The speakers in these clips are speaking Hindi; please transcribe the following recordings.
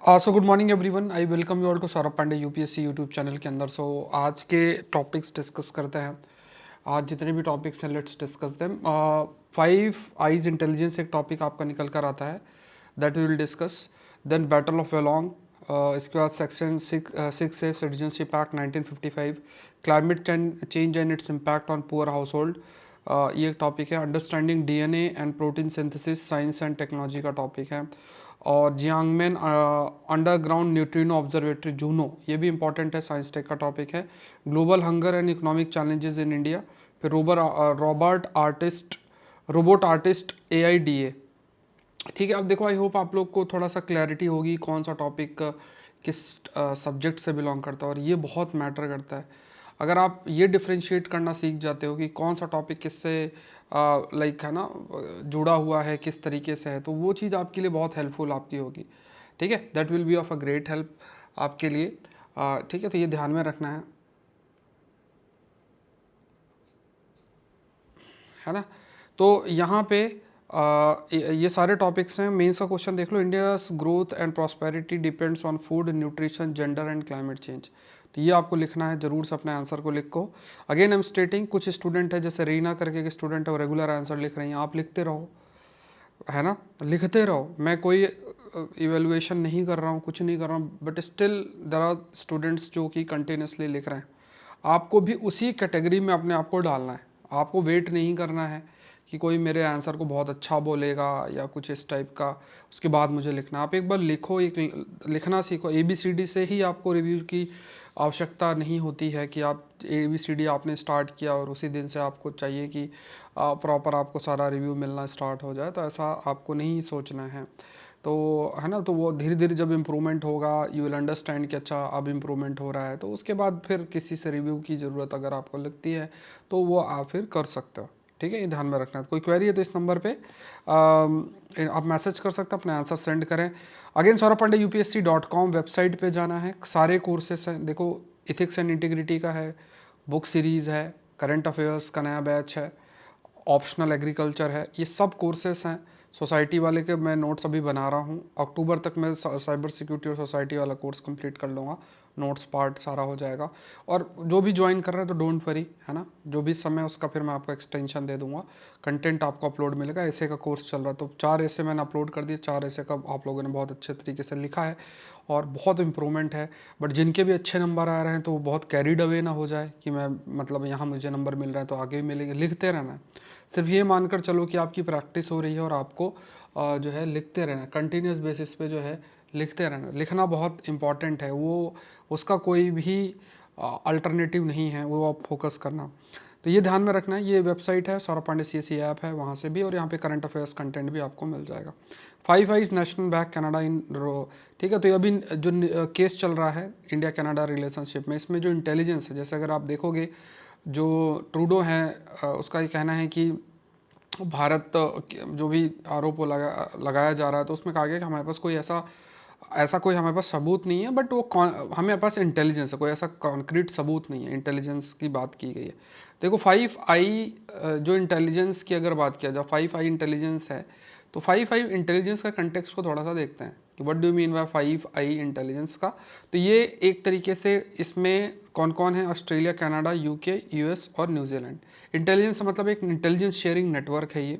So good morning everyone, I welcome you all to Saurabh Pandey UPSC YouTube channel के अंदर। आज के टॉपिक्स डिस्कस करते हैं। आज जितने भी टॉपिक्स हैं let's discuss them. 5 eyes intelligence एक टॉपिक आपका निकल कर आता है, that we will discuss. Then battle of Walong, इसके बाद सेक्शन 6 है citizenship act 1955, climate change and its impact on poor household, ये एक टॉपिक है। Understanding DNA and protein synthesis, science and technology का टॉपिक है। और Jiangmen underground neutrino observatory Juno, ये भी इंपॉर्टेंट है, साइंस टेक का टॉपिक है। Global hunger and economic challenges in India, फिर रोबोट आर्टिस्ट AIDA। ठीक है, अब देखो, आई होप आप लोग को थोड़ा सा क्लैरिटी होगी कौन सा टॉपिक किस सब्जेक्ट से बिलोंग करता है, और ये बहुत मैटर करता है। अगर आप ये डिफ्रेंशिएट करना सीख जाते हो कि कौन सा टॉपिक किससे लाइक है ना जुड़ा हुआ है, किस तरीके से है, तो वो चीज़ आपके लिए बहुत हेल्पफुल आपकी होगी। ठीक है, that will be of a great help आपके लिए। ठीक है, तो ये ध्यान में रखना है ना। तो यहाँ पे ये सारे टॉपिक्स हैं। मेंस का क्वेश्चन देख लो, India's growth and prosperity depends on food, nutrition, gender and climate change. तो ये आपको लिखना है, जरूर से अपने आंसर को लिखो। अगेन आई एम स्टेटिंग, कुछ स्टूडेंट है जैसे रीना करके के स्टूडेंट है, वो रेगुलर आंसर लिख रही हैं, आप लिखते रहो, है ना, लिखते रहो। मैं कोई इवेलुएशन नहीं कर रहा हूँ, कुछ नहीं कर रहा हूँ, but still there are students जो कि कंटिन्यूसली लिख रहे हैं। आपको भी उसी कैटेगरी में अपने आप को डालना है। आपको वेट नहीं करना है कि कोई मेरे आंसर को बहुत अच्छा बोलेगा या कुछ इस टाइप का, उसके बाद मुझे लिखना। आप एक बार लिखो, एक लिखना सीखो। ABCD से ही आपको रिव्यू की आवश्यकता नहीं होती है कि आप ABCD आपने स्टार्ट किया और उसी दिन से आपको चाहिए कि प्रॉपर आपको सारा रिव्यू मिलना स्टार्ट हो जाए, तो ऐसा आपको नहीं सोचना है। तो है ना, तो वो धीरे धीरे जब इम्प्रूवमेंट होगा, यू विल अंडरस्टैंड कि अच्छा अब इम्प्रूवमेंट हो रहा है, तो उसके बाद फिर किसी से रिव्यू की ज़रूरत अगर आपको लगती है तो वो आप फिर कर सकते हो। ठीक है, ये ध्यान में रखना है। कोई क्वेरी है तो इस नंबर पे आप मैसेज कर सकते हैं, अपने आंसर सेंड करें। Again Saurabh Pandey UPSC.com website पे जाना है, सारे कोर्सेस हैं। देखो, इथिक्स एंड इंटीग्रिटी का है, बुक सीरीज़ है, करंट अफेयर्स का नया बैच है, ऑप्शनल एग्रीकल्चर है, ये सब कोर्सेस हैं। सोसाइटी वाले के मैं नोट्स अभी बना रहा हूँ, अक्टूबर तक मैं साइबर सिक्योरिटी और सोसाइटी वाला कोर्स कंप्लीट कर लूँगा, नोट्स पार्ट सारा हो जाएगा। और जो भी ज्वाइन कर रहे हैं तो डोंट वरी, है ना, जो भी समय उसका फिर मैं आपको एक्सटेंशन दे दूंगा, कंटेंट आपको अपलोड मिलेगा। ऐसे का कोर्स चल रहा है, तो 4 ऐसे मैंने अपलोड कर दिए, 4 ऐसे का आप लोगों ने बहुत अच्छे तरीके से लिखा है और बहुत इम्प्रूवमेंट है। बट जिनके भी अच्छे नंबर आ रहे हैं तो वो बहुत कैरिड अवे ना हो जाए कि मैं मतलब यहाँ मुझे नंबर मिल रहा है तो आगे भी मिलेंगे। लिखते रहना है, सिर्फ ये मानकर चलो कि आपकी प्रैक्टिस हो रही है और आपको जो है लिखते रहना, कंटिन्यूस बेसिस पे जो है लिखते रहना। लिखना बहुत इंपॉर्टेंट है, वो उसका कोई भी अल्टरनेटिव नहीं है, वो आप फोकस करना। तो ये ध्यान में रखना है। ये वेबसाइट है, सौरभ पांडे CSE ऐप है, वहाँ से भी, और यहाँ पे करंट अफेयर्स कंटेंट भी आपको मिल जाएगा। 5 आइज नेशनल बैंक कनाडा इन रो। ठीक है, तो अभी जो केस चल रहा है इंडिया कनाडा रिलेशनशिप में, इसमें जो इंटेलिजेंस है, जैसे अगर आप देखोगे जो ट्रूडो है उसका ये कहना है कि भारत जो भी आरोप लगाया जा रहा है, तो उसमें कहा गया कि हमारे पास कोई ऐसा ऐसा कोई हमारे पास सबूत नहीं है, बट वो हमारे पास इंटेलिजेंस है, कोई ऐसा कॉन्क्रीट सबूत नहीं है, इंटेलिजेंस की बात की गई है। देखो 5 आई जो इंटेलिजेंस की अगर बात किया जाए, 5 आई इंटेलिजेंस है, तो 5 आई इंटेलिजेंस का कंटेक्स्ट को थोड़ा सा देखते हैं कि what do mean by 5 I intelligence का। तो ये एक तरीके से इसमें कौन कौन है, ऑस्ट्रेलिया, कनाडा, UK, US और न्यूजीलैंड। इंटेलिजेंस मतलब एक इंटेलिजेंस शेयरिंग नेटवर्क है ये।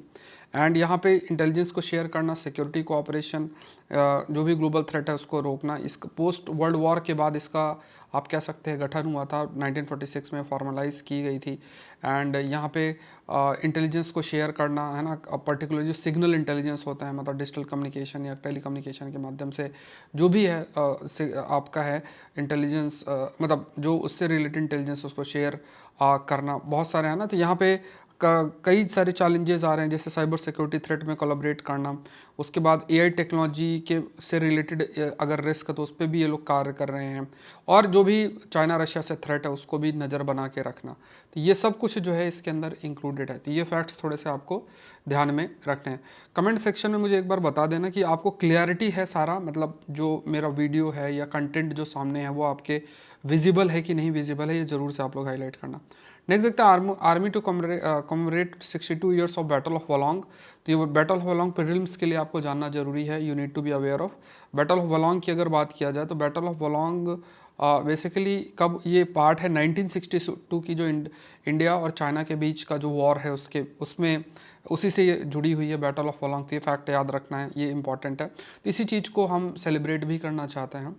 एंड यहाँ पे इंटेलिजेंस को शेयर करना, सिक्योरिटी कोऑपरेशन, जो भी ग्लोबल थ्रेट है उसको रोकना। इस पोस्ट वर्ल्ड वॉर के बाद इसका आप कह सकते हैं गठन हुआ था, 1946 में फॉर्मलाइज की गई थी। एंड यहाँ पे इंटेलिजेंस को शेयर करना, है ना, पर्टिकुलर जो सिग्नल इंटेलिजेंस होता है, मतलब डिजिटल कम्युनिकेशन या टेली कम्युनिकेशन के माध्यम से जो भी है आपका है इंटेलिजेंस, मतलब जो उससे रिलेटेड इंटेलिजेंस उसको शेयर करना, बहुत सारे हैं ना। तो यहाँ पे कई सारे चैलेंजेस आ रहे हैं, जैसे साइबर सिक्योरिटी थ्रेट में कोलैबोरेट करना, उसके बाद AI टेक्नोलॉजी के से रिलेटेड अगर रिस्क है तो उस पर भी ये लोग कार्य कर रहे हैं, और जो भी चाइना रशिया से थ्रेट है उसको भी नज़र बना के रखना। तो ये सब कुछ जो है इसके अंदर इंक्लूडेड है। तो ये फैक्ट्स थोड़े से आपको ध्यान में रखने हैं। कमेंट सेक्शन में मुझे एक बार बता देना कि आपको क्लियरिटी है सारा, मतलब जो मेरा वीडियो है या कंटेंट जो सामने है वो आपके विजिबल है कि नहीं विजिबल है, ये ज़रूर से आप लोग हाईलाइट करना। नेक्स्ट देखते हैं army to commemorate 62 years of battle of Walong. तो ये बैटल ऑफ वलोंग प्रीलिम्स के लिए आपको जानना जरूरी है, you need to be aware of. Battle of Walong की अगर बात किया जाए तो बैटल ऑफ वलोंग बेसिकली कब, ये पार्ट है 1962 की, जो इंडिया और चाइना के बीच का जो वॉर है उसके उसमें उसी से ये जुड़ी हुई है बैटल ऑफ वलोंग। तो ये फैक्ट याद रखना है, ये इंपॉर्टेंट है। तो इसी चीज़ को हम सेलिब्रेट भी करना चाहते हैं,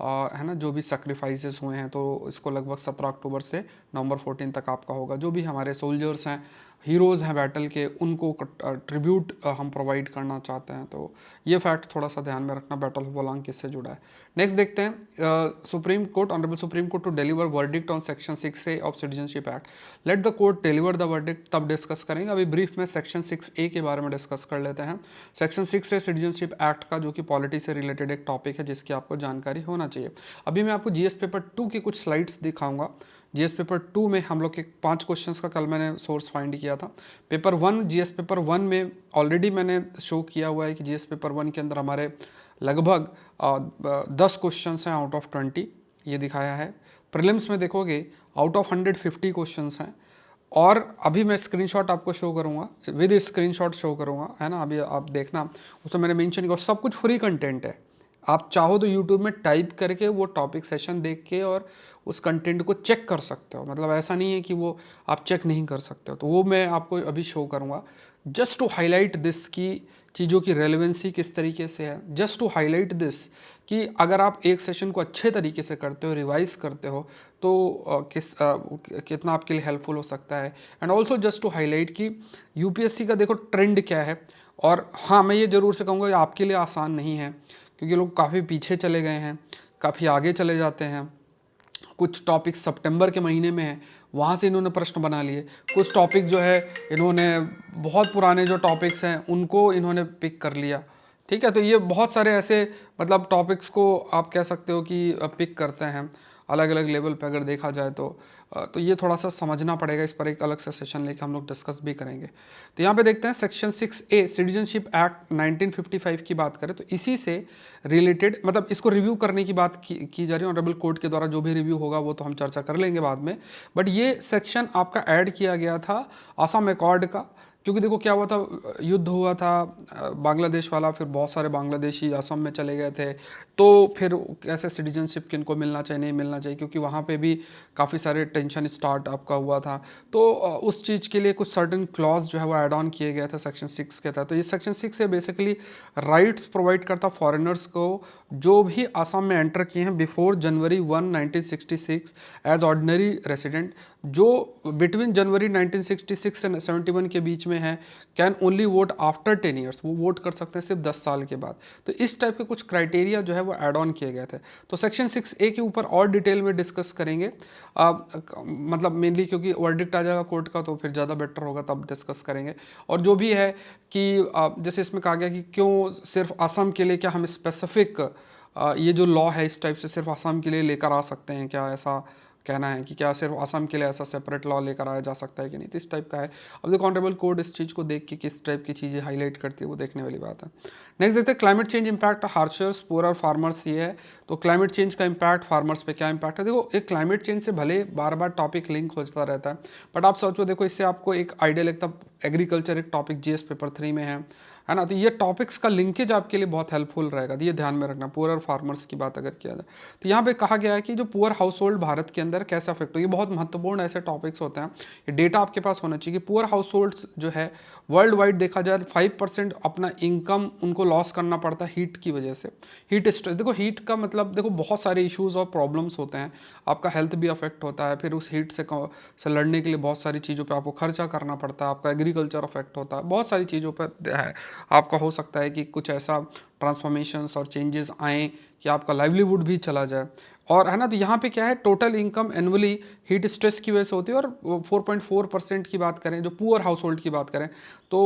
है ना, जो भी सेक्रीफाइसेस हुए हैं। तो इसको लगभग 17 अक्टूबर से नवंबर 14 तक आपका होगा। जो भी हमारे सोल्जर्स हैं, हीरोज़ हैं बैटल के, उनको ट्रिब्यूट हम प्रोवाइड करना चाहते हैं। तो ये फैक्ट थोड़ा सा ध्यान में रखना, बैटल ऑफ वलोंग किससे जुड़ा है। नेक्स्ट देखते हैं, supreme court, honourable supreme court to deliver verdict on section 6A of citizenship act. Let the court deliver the verdict, तब डिस्कस करेंगे। अभी ब्रीफ में सेक्शन 6A के बारे में डिस्कस कर लेते हैं। सेक्शन 6A सिटीजनशिप एक्ट का, जो कि पॉलिटी से रिलेटेड एक टॉपिक है जिसकी आपको जानकारी होना चाहिए। अभी मैं आपको जीएस पेपर 2 की कुछ स्लाइड्स दिखाऊंगा। जीएस पेपर 2 में हम लोग के 5 क्वेश्चंस का कल मैंने सोर्स फाइंड किया था। पेपर 1, जीएस पेपर 1 में ऑलरेडी मैंने शो किया हुआ है कि जीएस पेपर 1 के अंदर हमारे लगभग 10 क्वेश्चंस हैं आउट ऑफ 20, ये दिखाया है। प्रीलिम्स में देखोगे आउट ऑफ 150 क्वेश्चंस हैं। और अभी मैं स्क्रीनशॉट आपको शो करूंगा, विद स्क्रीनशॉट शो करूंगा, है ना, अभी आप देखना, उसमें मैंने मेंशन किया। सब कुछ फ्री कंटेंट है, आप चाहो तो यूट्यूब में टाइप करके वो टॉपिक सेशन देख के और उस कंटेंट को चेक कर सकते हो। मतलब ऐसा नहीं है कि वो आप चेक नहीं कर सकते हो। तो वो मैं आपको अभी शो करूँगा, जस्ट टू हाईलाइट दिस की चीज़ों की रेलेवेंसी किस तरीके से है। जस्ट टू हाईलाइट दिस कि अगर आप एक सेशन को अच्छे तरीके से करते हो, रिवाइज करते हो, तो कितना आपके लिए हेल्पफुल हो सकता है। And also just to highlight कि यूपीएससी का देखो ट्रेंड क्या है। और हाँ, मैं ये ज़रूर से कहूँगा कि आपके लिए आसान नहीं है, क्योंकि लोग काफ़ी पीछे चले गए हैं, काफ़ी आगे चले जाते हैं। कुछ टॉपिक सितंबर के महीने में है, वहाँ से इन्होंने प्रश्न बना लिए। कुछ टॉपिक जो है इन्होंने बहुत पुराने जो टॉपिक्स हैं उनको इन्होंने पिक कर लिया। ठीक है, तो ये बहुत सारे ऐसे मतलब टॉपिक्स को आप कह सकते हो कि पिक करते हैं अलग अलग लेवल पे अगर देखा जाए तो ये थोड़ा सा समझना पड़ेगा। इस पर एक अलग से सेशन लेके हम लोग डिस्कस भी करेंगे। तो यहाँ पे देखते हैं सेक्शन 6A सिटीजनशिप एक्ट 1955 की बात करें तो इसी से रिलेटेड, मतलब इसको रिव्यू करने की बात की जा रही है ऑनरेबल कोर्ट के द्वारा। जो भी रिव्यू होगा वो तो हम चर्चा कर लेंगे बाद में। बट ये सेक्शन आपका ऐड किया गया था असम अकॉर्ड का, क्योंकि देखो क्या हुआ था, युद्ध हुआ था बांग्लादेश वाला, फिर बहुत सारे बांग्लादेशी असम में चले गए थे। तो फिर कैसे सिटीजनशिप किनको मिलना चाहिए नहीं मिलना चाहिए, क्योंकि वहाँ पे भी काफ़ी सारे टेंशन स्टार्ट आपका हुआ था। तो उस चीज़ के लिए कुछ सर्टेन क्लॉज जो है वो ऐड ऑन किए गए थे सेक्शन 6 के तहत। तो ये सेक्शन 6 से बेसिकली राइट्स प्रोवाइड करता फॉरेनर्स को जो भी असम में एंटर किए हैं बिफोर जनवरी 1 1966 एज ऑर्डिनरी रेसिडेंट, जो बिटवीन जनवरी 1966 से 71 के बीच में है, can only vote after 10 years, वो वोट कर सकते हैं सिर्फ 10 साल के बाद। तो इस टाइप के कुछ क्राइटेरिया जो है वो ऐड ऑन किए गए थे। तो सेक्शन 6A के ऊपर और डिटेल में डिस्कस करेंगे, मतलब मेनली क्योंकि वर्डिक्ट आ जाएगा कोर्ट का तो फिर ज़्यादा बेटर होगा, तब डिस्कस करेंगे। और जो भी है कि जैसे इसमें कहा गया कि क्यों सिर्फ असम के लिए, क्या हम स्पेसिफिक ये जो लॉ है इस टाइप से सिर्फ असम के लिए लेकर आ सकते हैं क्या, ऐसा कहना है कि क्या सिर्फ असम के लिए ऐसा सेपरेट लॉ लेकर आया जा सकता है कि नहीं। तो इस टाइप का है। अब देखो ऑनरेबल कोर्ट इस चीज़ को देख के किस टाइप की चीज़ें हाईलाइट करती है वो देखने वाली बात है। नेक्स्ट देखते हैं climate change impact harshest poor farmers, ये है। तो क्लाइमेट चेंज का इंपैक्ट फार्मर्स पे क्या इंपैक्ट है। देखो एक क्लाइमेट चेंज से भले बार बार टॉपिक लिंक होता रहता है, बट आप सोचो देखो इससे आपको एक आइडिया लगता, एग्रीकल्चर एक टॉपिक जीएस पेपर 3 में है ना। तो ये टॉपिक्स का लिंकेज आपके लिए बहुत हेल्पफुल रहेगा, तो ये ध्यान में रखना। पुअर फार्मर्स की बात अगर किया जाए तो यहाँ पे कहा गया है कि जो पुअर हाउस होल्ड भारत के अंदर कैसे अफेक्ट हो, ये बहुत महत्वपूर्ण ऐसे टॉपिक्स होते हैं, ये डेटा आपके पास होना चाहिए कि पुअर हाउस होल्ड्स जो है वर्ल्ड वाइड देखा जाए 5% अपना इनकम उनको लॉस करना पड़ता है हीट की वजह से। हीट स्ट्रेस, देखो हीट का मतलब देखो बहुत सारे इश्यूज और प्रॉब्लम्स होते हैं, आपका हेल्थ भी अफेक्ट होता है, फिर उस हीट से लड़ने के लिए बहुत सारी चीज़ों पे आपको खर्चा करना पड़ता है, आपका एग्रीकल्चर अफेक्ट होता है, बहुत सारी चीज़ों पर है। आपका हो सकता है कि कुछ ऐसा ट्रांसफॉर्मेशंस और चेंजेस आएँ कि आपका लाइवलीहुड भी चला जाए, और है ना। तो यहाँ पे क्या है, total income annually heat stress की वजह से होती है। और 4.4% की बात करें, जो पुअर हाउस होल्ड की बात करें तो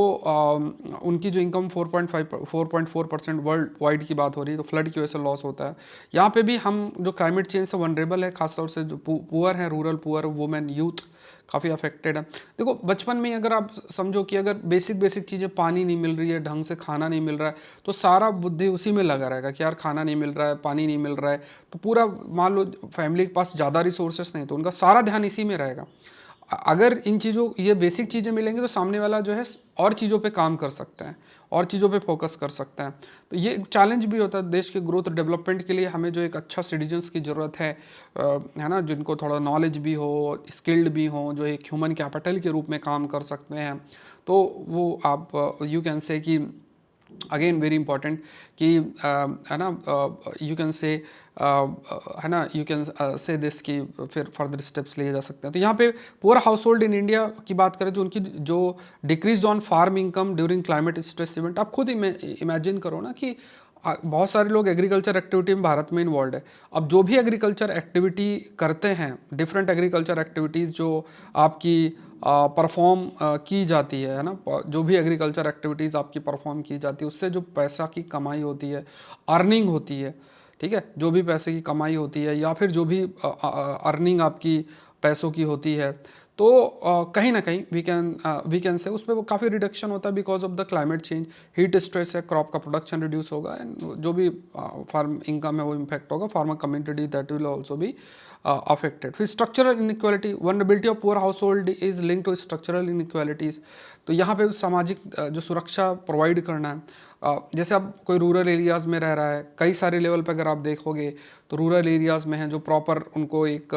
उनकी जो इनकम 4.4% वर्ल्ड वाइड की बात हो रही है, तो फ्लड की वजह से लॉस होता है। यहाँ पे भी हम जो क्लाइमेट चेंज से वनरेबल है, खासतौर से जो पुअर है, रूरल पुअर, वुमेन, यूथ काफ़ी अफेक्टेड है। देखो बचपन में अगर आप समझो कि अगर बेसिक चीज़ें, पानी नहीं मिल रही है, ढंग से खाना नहीं मिल रहा है, तो सारा बुद्धि उसी में लगा रहेगा कि यार खाना नहीं मिल रहा है, पानी नहीं मिल रहा है। तो पूरा मान लो फैमिली के पास ज़्यादा रिसोर्सेस नहीं, तो उनका सारा ध्यान इसी में रहेगा। अगर इन चीज़ों, ये बेसिक चीज़ें मिलेंगी तो सामने वाला जो है और चीज़ों पे काम कर सकते हैं, और चीज़ों पे फोकस कर सकते हैं। तो ये चैलेंज भी होता है देश के ग्रोथ डेवलपमेंट के लिए। हमें जो एक अच्छा सिटीजन्स की ज़रूरत है ना, जिनको थोड़ा नॉलेज भी हो, स्किल्ड भी हो, जो एक ह्यूमन कैपिटल के रूप में काम कर सकते हैं। तो वो आप यू कैन से कि अगेन वेरी इंपॉर्टेंट कि है ना, यू कैन से है ना, यू कैन से दिस कि फिर फर्दर स्टेप्स लिए जा सकते हैं। तो यहाँ पे poor household in India की बात करें तो उनकी जो decrease on farm income during climate stress event, आप खुद इमेजिन करो ना कि बहुत सारे लोग एग्रीकल्चर एक्टिविटी में भारत में इन्वॉल्व है। अब जो भी एग्रीकल्चर एक्टिविटी करते हैं, डिफरेंट एग्रीकल्चर एक्टिविटीज़ जो आपकी परफॉर्म की जाती है ना, जो भी एग्रीकल्चर एक्टिविटीज़ आपकी परफॉर्म की जाती है, उससे जो पैसा की कमाई होती है, अर्निंग होती है, ठीक है, जो भी पैसे की कमाई होती है या फिर जो भी अर्निंग आपकी पैसों की होती है, तो कहीं ना कहीं वी कैन से उसमें वो काफ़ी रिडक्शन होता है because of the climate change. Heat stress है, क्रॉप का प्रोडक्शन रिड्यूस होगा, एंड जो भी फार्म इनकम है वो इम्पैक्ट होगा, farmer community that will also be affected. फिर structural inequality, vulnerability of poor household is link to structural inequalities. तो यहाँ पे सामाजिक जो सुरक्षा प्रोवाइड करना है, जैसे अब कोई रूरल एरियाज़ में रह रहा है, कई सारे लेवल पे अगर आप देखोगे तो रूरल एरियाज़ में है जो प्रॉपर उनको एक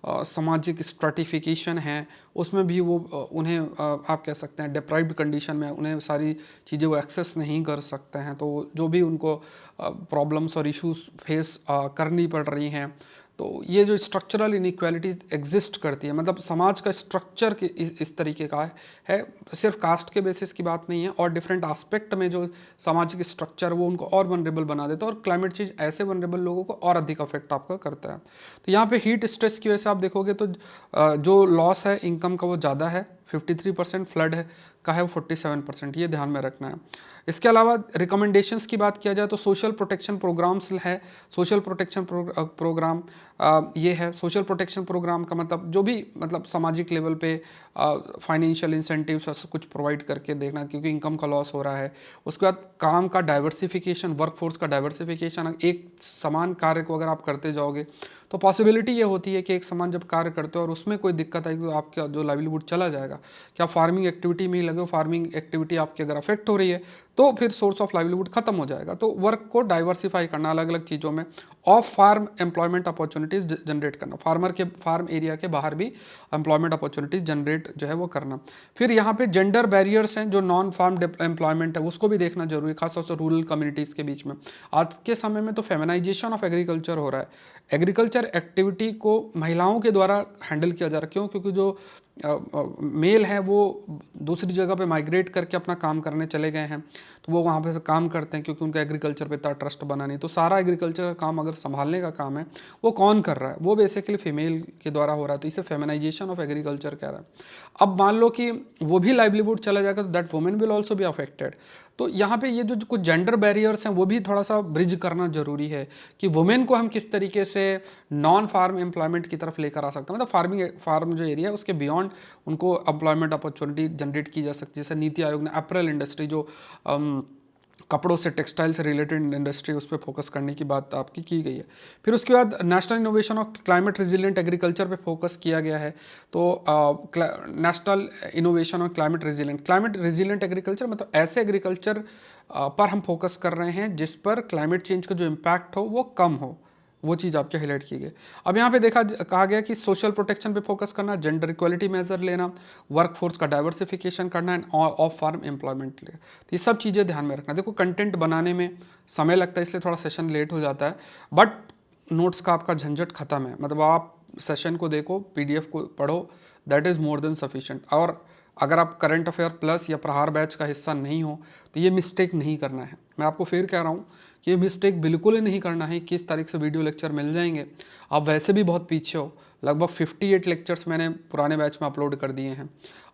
सामाजिक स्ट्रैटिफिकेशन है, उसमें भी वो उन्हें आप कह सकते हैं डिप्राइव्ड कंडीशन में उन्हें सारी चीज़ें वो एक्सेस नहीं कर सकते हैं। तो जो भी उनको प्रॉब्लम्स और इश्यूज फेस करनी पड़ रही हैं, तो ये जो स्ट्रक्चरल इनइक्वालिटीज़ एग्जिस्ट करती है, मतलब समाज का स्ट्रक्चर के इस तरीके का है, सिर्फ कास्ट के बेसिस की बात नहीं है, और डिफरेंट एस्पेक्ट में जो सामाजिक स्ट्रक्चर वो उनको और वनरेबल बना देता है, और क्लाइमेट चेंज ऐसे वनरेबल लोगों को और अधिक अफेक्ट आपका करता है। तो यहाँ पे हीट स्ट्रेस की वजह से आप देखोगे तो जो लॉस है इनकम का वो ज़्यादा है, 53%, फ्लड है का है वो 47%, ये ध्यान में रखना है। इसके अलावा रिकमेंडेशंस की बात किया जाए तो सोशल प्रोटेक्शन प्रोग्राम्स है। सोशल प्रोटेक्शन प्रोग्राम ये है, सोशल प्रोटेक्शन प्रोग्राम का मतलब जो भी मतलब सामाजिक लेवल पे फाइनेंशियल इंसेंटिव्स कुछ प्रोवाइड करके देखना, क्योंकि इनकम का लॉस हो रहा है। उसके बाद काम का डाइवर्सिफिकेशन, वर्कफोर्स का डाइवर्सिफिकेशन, एक समान कार्य को अगर आप करते जाओगे तो पॉसिबिलिटी ये होती है कि एक समान जब कार्य करते हो और उसमें कोई दिक्कत आएगी तो आपका जो लाइवलीहुड चला जाएगा। क्या फार्मिंग एक्टिविटी में ही लगे हो, फार्मिंग एक्टिविटी आपकी अगर अफेक्ट हो रही है तो फिर सोर्स ऑफ लाइवलीहुड खत्म हो जाएगा। तो वर्क को डाइवर्सिफाई करना, अलग अलग चीज़ों में off farm employment opportunities generate करना, फार्मर के फार्म एरिया के बाहर भी एम्प्लॉयमेंट अपॉर्चुनिटीज़ जनरेट जो है वो करना। फिर यहाँ पे जेंडर बैरियर्स हैं, जो नॉन फार्म एम्प्लॉयमेंट है उसको भी देखना जरूरी है, खासतौर से रूरल कम्युनिटीज़ के बीच में। आज के समय में तो फेमिनाइजेशन ऑफ एग्रीकल्चर हो रहा है, एग्रीकल्चर एक्टिविटी को महिलाओं के द्वारा हैंडल किया जा रहा है। क्यों? क्योंकि जो मेल है वो दूसरी जगह पे माइग्रेट करके अपना काम करने चले गए हैं, तो वो वहाँ पे काम करते हैं क्योंकि उनका एग्रीकल्चर पे इतना ट्रस्ट बना नहीं। तो सारा एग्रीकल्चर का काम अगर संभालने का काम है वो कौन कर रहा है? वो बेसिकली फीमेल के द्वारा हो रहा है। तो इसे फेमिनाइजेशन ऑफ एग्रीकल्चर कह रहा है। अब मान लो कि वो भी लाइवलीहुड चला जाएगा तो that women will also be affected. तो यहाँ पे ये जो कुछ जेंडर बैरियर्स हैं वो भी थोड़ा सा ब्रिज करना जरूरी है कि वुमेन को हम किस तरीके से नॉन फार्म एम्प्लॉयमेंट की तरफ लेकर आ सकते हैं, मतलब फार्म जो एरिया है उसके बियॉन्ड उनको एम्प्लॉयमेंट अपॉर्चुनिटी जनरेट की जा सकती है। जैसे नीति आयोग ने अप्रैल इंडस्ट्री, जो कपड़ों से, टेक्सटाइल से रिलेटेड इंडस्ट्री, उस पर फोकस करने की बात आपकी की गई है। फिर उसके बाद national innovation of climate resilient agriculture पे फोकस किया गया है। तो national innovation of climate resilient agriculture मतलब ऐसे एग्रीकल्चर पर हम फोकस कर रहे हैं जिस पर क्लाइमेट चेंज का जो इम्पैक्ट हो वो कम हो, वो चीज़ आपके हाईलाइट की गई। अब यहाँ पे कहा गया कि सोशल प्रोटेक्शन पे फोकस करना, जेंडर इक्वालिटी मेजर लेना, वर्कफोर्स का डाइवर्सिफिकेशन करना, एंड ऑफ फार्म एम्प्लॉयमेंट लेना। तो ये सब चीज़ें ध्यान में रखना। देखो कंटेंट बनाने में समय लगता है, इसलिए थोड़ा सेशन लेट हो जाता है, बट नोट्स का आपका झंझट खत्म है। मतलब आप सेशन को देखो, पीडीएफ को पढ़ो, that is more than sufficient. और अगर आप करंट अफेयर प्लस या प्रहार बैच का हिस्सा नहीं हो तो ये मिस्टेक नहीं करना है। मैं आपको फिर कह रहा हूँ कि ये मिस्टेक बिल्कुल ही नहीं करना है। किस तारीख से वीडियो लेक्चर मिल जाएंगे, आप वैसे भी बहुत पीछे हो। लगभग 58 लेक्चर्स मैंने पुराने बैच में अपलोड कर दिए हैं,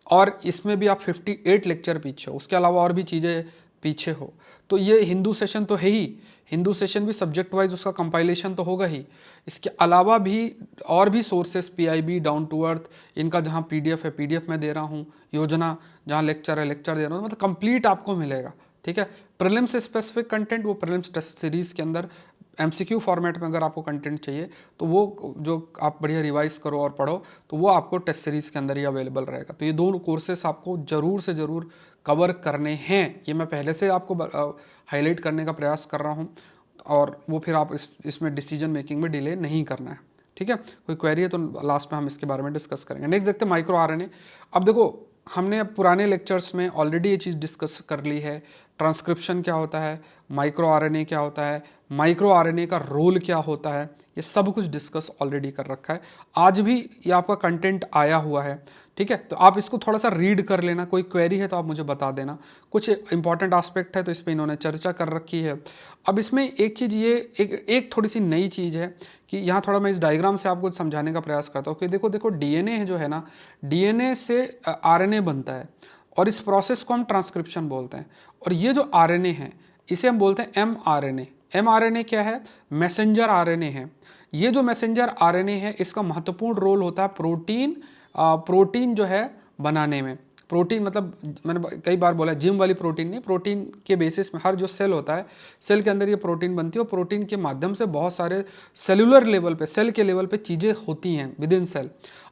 और इसमें भी आप 58 लेक्चर पीछे हो, उसके अलावा और भी चीज़ें पीछे हो। तो ये हिंदू सेशन तो है ही, हिंदू सेशन भी सब्जेक्ट वाइज उसका कंपाइलेशन तो होगा ही। इसके अलावा भी और भी sources, PIB, down to earth, इनका जहाँ पीडीएफ है पीडीएफ में दे रहा हूँ, योजना जहाँ लेक्चर है लेक्चर दे रहा हूँ, मतलब कंप्लीट आपको मिलेगा। ठीक है, प्रीलिम्स स्पेसिफिक कंटेंट वो प्रीलिम्स टेस्ट सीरीज के अंदर MCQ फॉर्मेट में अगर आपको कंटेंट चाहिए तो वो जो आप बढ़िया रिवाइज करो और पढ़ो तो वो आपको टेस्ट सीरीज़ के अंदर ही अवेलेबल रहेगा। तो ये दोनों कोर्सेस आपको ज़रूर से ज़रूर कवर करने हैं, ये मैं पहले से आपको हाईलाइट करने का प्रयास कर रहा हूँ, और वो फिर आप इसमें डिसीजन मेकिंग में डिले नहीं करना है। ठीक है, कोई क्वेरी है तो लास्ट में हम इसके बारे में डिस्कस करेंगे। नेक्स्ट देखते हैं माइक्रो आरएनए। अब देखो हमने पुराने लेक्चर्स में ऑलरेडी ये चीज़ डिस्कस कर ली है, ट्रांसक्रिप्शन क्या होता है, माइक्रो आरएनए क्या होता है, माइक्रो आरएनए का रोल क्या होता है, ये सब कुछ डिस्कस ऑलरेडी कर रखा है। आज भी ये आपका कंटेंट आया हुआ है, ठीक है, तो आप इसको थोड़ा सा रीड कर लेना, कोई क्वेरी है तो आप मुझे बता देना। कुछ इंपॉर्टेंट एस्पेक्ट है तो इस पर इन्होंने चर्चा कर रखी है। अब इसमें एक चीज़ ये एक थोड़ी सी नई चीज़ है कि यहाँ थोड़ा मैं इस डायग्राम से आपको समझाने का प्रयास करता हूँ कि देखो देखो डीएनए जो है ना, डीएनए से आरएनए बनता है और इस प्रोसेस को हम ट्रांसक्रिप्शन बोलते हैं। और ये जो आरएनए है इसे हम बोलते हैं एमआरएनए। एमआरएनए क्या है? मैसेंजर आरएनए है। ये जो मैसेंजर आरएनए है इसका महत्वपूर्ण रोल होता है प्रोटीन जो है बनाने में। प्रोटीन मतलब मैंने कई बार बोला जिम वाली प्रोटीन नहीं, प्रोटीन के बेसिस में हर जो सेल होता है सेल के अंदर ये प्रोटीन बनती है और प्रोटीन के माध्यम से बहुत सारे सेलुलर लेवल पे, सेल के लेवल पे चीज़ें होती हैं विद इन सेल।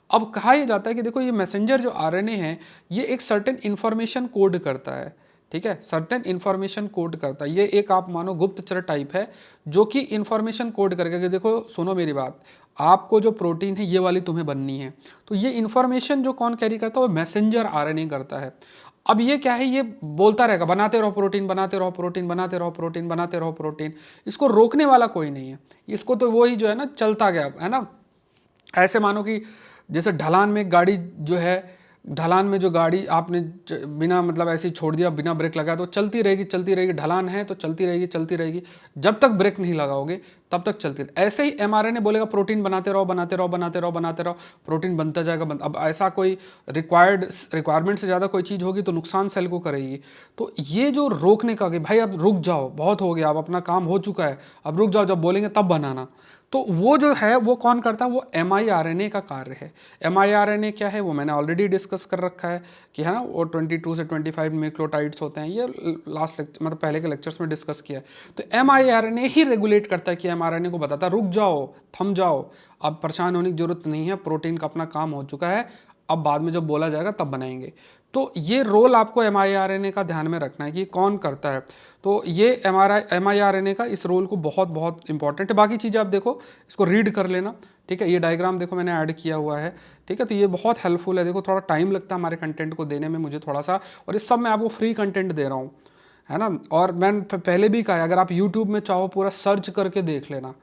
अब कहा यह जाता है कि देखो ये मैसेंजर जो आरएनए है ये एक सर्टेन इन्फॉर्मेशन कोड करता है, ठीक है, सर्टेन इन्फॉर्मेशन कोड करता है। ये एक आप मानो गुप्तचर टाइप है जो कि इन्फॉर्मेशन कोड करके कि देखो सुनो मेरी बात, आपको जो प्रोटीन है ये वाली तुम्हें बननी है। तो ये इन्फॉर्मेशन जो कौन कैरी करता है वो मैसेंजर आरएनए करता है। अब ये क्या है, ये बोलता रहेगा बनाते रहो प्रोटीन, बनाते रहो प्रोटीन, बनाते रहो प्रोटीन, बनाते रहो प्रोटीन। इसको रोकने वाला कोई नहीं है, इसको तो वही जो है ना चलता गया है ना। ऐसे मानो कि जैसे ढलान में गाड़ी जो है, ढलान में जो गाड़ी आपने बिना मतलब ऐसे ही छोड़ दिया, बिना ब्रेक लगाया तो चलती रहेगी चलती रहेगी, ढलान है तो चलती रहेगी चलती रहेगी, जब तक ब्रेक नहीं लगाओगे तब तक चलती रहेगी। ऐसे ही एमआरएनए बोलेगा प्रोटीन बनाते रहो बनाते रहो बनाते रहो बनाते रहो, प्रोटीन बनता जाएगा अब ऐसा कोई रिक्वायरमेंट से ज़्यादा कोई चीज़ होगी तो नुकसान सेल को करेगी। तो ये जो रोकने का कि भाई अब रुक जाओ, बहुत हो गया, अब अपना काम हो चुका है, अब रुक जाओ, जब बोलेंगे तब बनाना, तो वो जो है वो कौन करता है, वो एमआईआरएनए का कार्य है। एमआईआरएनए क्या है वो मैंने ऑलरेडी डिस्कस कर रखा है कि है ना, वो 22 से 25 न्यूक्लियोटाइड्स होते हैं, ये लास्ट लेक्चर मतलब पहले के लेक्चर्स में डिस्कस किया है। तो एमआईआरएनए ही रेगुलेट करता है कि एमआरएनए को बताता है रुक जाओ, थम जाओ, अब परेशान होने की जरूरत नहीं है, प्रोटीन का अपना काम हो चुका है, अब बाद में जब बोला जाएगा तब बनाएंगे। तो ये रोल आपको एमआईआरएनए का ध्यान में रखना है कि कौन करता है। तो ये एमआईआरएनए का इस रोल को बहुत बहुत इंपॉर्टेंट है। बाकी चीज़ें आप देखो, इसको रीड कर लेना, ठीक है। ये डायग्राम देखो मैंने ऐड किया हुआ है, ठीक है, तो ये बहुत हेल्पफुल है। देखो थोड़ा टाइम लगता है हमारे कंटेंट को देने में मुझे थोड़ा सा, और इस सब में आपको फ्री कंटेंट दे रहा हूँ, है ना। और मैंने पहले भी कहा है अगर आप यूट्यूब में चाहो पूरा सर्च करके देख लेना,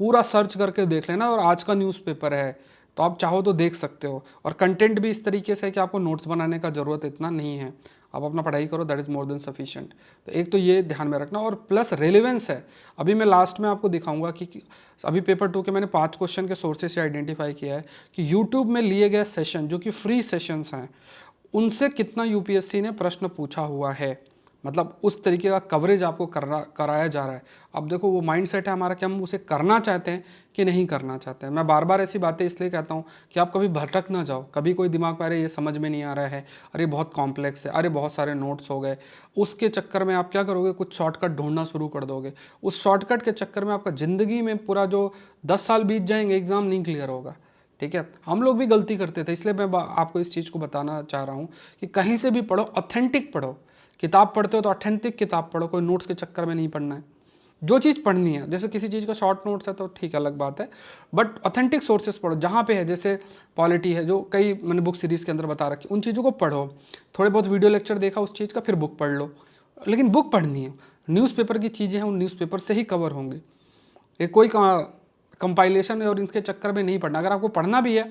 पूरा सर्च करके देख लेना, और आज का न्यूज़पेपर है तो आप चाहो तो देख सकते हो। और कंटेंट भी इस तरीके से है कि आपको नोट्स बनाने का ज़रूरत इतना नहीं है, आप अपना पढ़ाई करो, that is more than sufficient. तो एक तो ये ध्यान में रखना, और प्लस रेलेवेंस है। अभी मैं लास्ट में आपको दिखाऊंगा कि अभी पेपर 2 के मैंने 5 क्वेश्चन के सोर्सेस से आइडेंटिफाई किया है कि यूट्यूब में लिए गए सेशन जो कि फ्री सेशंस हैं उनसे कितना यूपीएससी ने प्रश्न पूछा हुआ है, मतलब उस तरीके का कवरेज आपको कराया जा रहा है। अब देखो वो माइंडसेट है हमारा कि हम उसे करना चाहते हैं कि नहीं करना चाहते हैं। मैं बार बार ऐसी बातें इसलिए कहता हूँ कि आप कभी भटक ना जाओ, कभी कोई दिमाग में अरे ये समझ में नहीं आ रहा है, अरे बहुत कॉम्प्लेक्स है, अरे बहुत सारे नोट्स हो गए, उसके चक्कर में आप क्या करोगे, कुछ शॉर्टकट ढूंढना शुरू कर दोगे। उस शॉर्टकट के चक्कर में आपका ज़िंदगी में पूरा जो 10 साल बीत जाएंगे, एग्ज़ाम नहीं क्लियर होगा, ठीक है। हम लोग भी गलती करते थे, इसलिए मैं आपको इस चीज़ को बताना चाह रहा हूँ कि कहीं से भी पढ़ो, ऑथेंटिक पढ़ो। किताब पढ़ते हो तो ऑथेंटिक किताब पढ़ो, कोई नोट्स के चक्कर में नहीं पढ़ना है। जो चीज़ पढ़नी है, जैसे किसी चीज़ का शॉर्ट नोट्स है तो ठीक है, अलग बात है, बट ऑथेंटिक सोर्सेस पढ़ो जहाँ पे है। जैसे पॉलिटी है जो कई मैंने बुक सीरीज़ के अंदर बता रखी, उन चीज़ों को पढ़ो। थोड़े बहुत वीडियो लेक्चर देखा उस चीज़ का, फिर बुक पढ़ लो, लेकिन बुक पढ़नी है। न्यूज़पेपर की चीज़ें हैं, उन न्यूज़पेपर से ही कवर होंगी। ये कोई कंपाइलेशन है और इनके चक्कर में नहीं पढ़ना। अगर आपको पढ़ना भी है,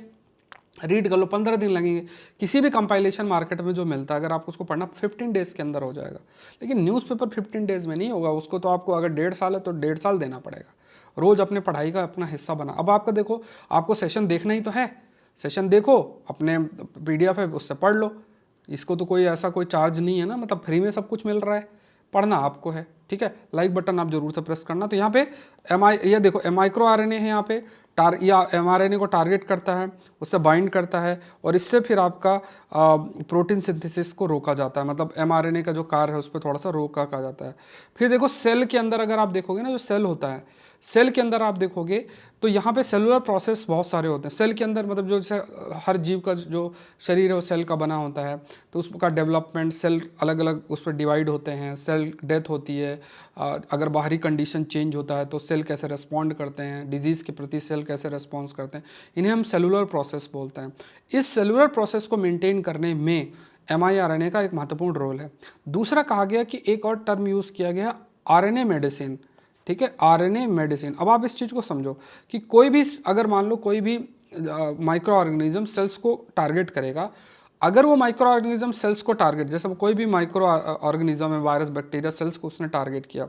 रीड कर लो, 15 दिन लगेंगे। किसी भी कंपाइलेशन मार्केट में जो मिलता है अगर आपको उसको पढ़ना 15 डेज़ के अंदर हो जाएगा, लेकिन न्यूज़पेपर 15 डेज़ में नहीं होगा। उसको तो आपको अगर 1.5 साल है तो 1.5 साल देना पड़ेगा। रोज़ अपने पढ़ाई का अपना हिस्सा बना। अब आपका देखो, आपको सेशन देखना ही तो है, सेशन देखो, अपने PDF है उससे पढ़ लो। इसको तो कोई ऐसा कोई चार्ज नहीं है ना, मतलब फ्री में सब कुछ मिल रहा है, पढ़ना आपको है, ठीक है। लाइक बटन आप जरूर से प्रेस करना। तो यहाँ पे ये देखो माइक्रो आरएनए है, यहाँ पे या mRNA को टारगेट करता है, उससे बाइंड करता है और इससे फिर आपका प्रोटीन सिंथेसिस को रोका जाता है, मतलब mRNA का जो कार्य है उस पर थोड़ा सा रोका कहा जाता है। फिर देखो सेल के अंदर अगर आप देखोगे ना, जो सेल होता है, सेल के अंदर आप देखोगे तो यहाँ पे सेलुलर प्रोसेस बहुत सारे होते हैं सेल के अंदर, मतलब जो जैसे हर जीव का जो शरीर है वो सेल का बना होता है, तो उसका डेवलपमेंट, सेल अलग अलग उस पर डिवाइड होते हैं, सेल डेथ होती है, अगर बाहरी कंडीशन चेंज होता है तो सेल कैसे रेस्पॉन्ड करते हैं, डिजीज़ के प्रति सेल कैसे रेस्पॉन्स करते हैं, इन्हें हम सेलुलर प्रोसेस बोलते हैं। इस सेलुलर प्रोसेस को मेंटेन करने में mRNA का एक महत्वपूर्ण रोल है। दूसरा कहा गया कि एक और टर्म यूज़ किया गया, आरएनए मेडिसिन। ठीक है, आरएनए मेडिसिन। अब आप इस चीज़ को समझो कि कोई भी, अगर मान लो कोई भी माइक्रो ऑर्गेनिज्म सेल्स को टारगेट करेगा, अगर वो माइक्रो ऑर्गेनिज्म सेल्स को टारगेट, जैसे कोई भी माइक्रो ऑर्गेनिज्म है, वायरस बैक्टीरिया, सेल्स को उसने टारगेट किया,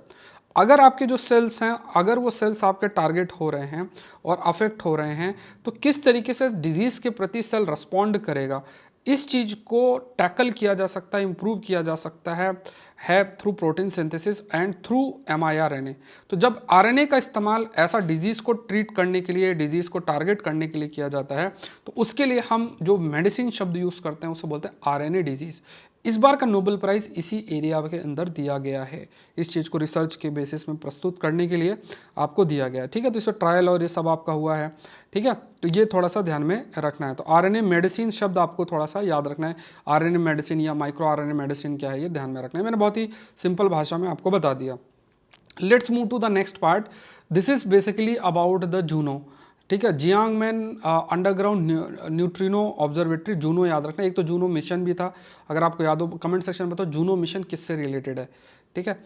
अगर आपके जो सेल्स हैं, अगर वो सेल्स आपके टारगेट हो रहे हैं और अफेक्ट हो रहे हैं, तो किस तरीके से डिजीज़ के प्रति सेल रिस्पॉन्ड करेगा, इस चीज़ को टैकल किया जा सकता है, इम्प्रूव किया जा सकता है through protein synthesis and through mRNA। तो जब आरएनए का इस्तेमाल ऐसा डिजीज़ को ट्रीट करने के लिए, डिजीज़ को टारगेट करने के लिए किया जाता है, तो उसके लिए हम जो मेडिसिन शब्द यूज़ करते हैं उसे बोलते हैं आरएनए डिजीज़। इस बार का नोबेल प्राइज़ इसी एरिया के अंदर दिया गया है, इस चीज़ को रिसर्च के बेसिस में प्रस्तुत करने के लिए आपको दिया गया है। ठीक है, तो इसमें ट्रायल और ये सब आपका हुआ है। ठीक है, तो ये थोड़ा सा ध्यान में रखना है। तो आरएनए मेडिसिन शब्द आपको थोड़ा सा याद रखना है, आरएनए मेडिसिन या माइक्रो आरएनए मेडिसिन क्या है ये ध्यान में रखना है। मैंने बहुत ही सिंपल भाषा में आपको बता दिया। Let's move to the next part. This is basically about the JUNO. ठीक है, Jiangmen underground neutrino observatory, JUNO याद रखना। एक तो जूनो मिशन भी था, अगर आपको याद हो कमेंट सेक्शन में बताओ जूनो मिशन किससे रिलेटेड है। ठीक है,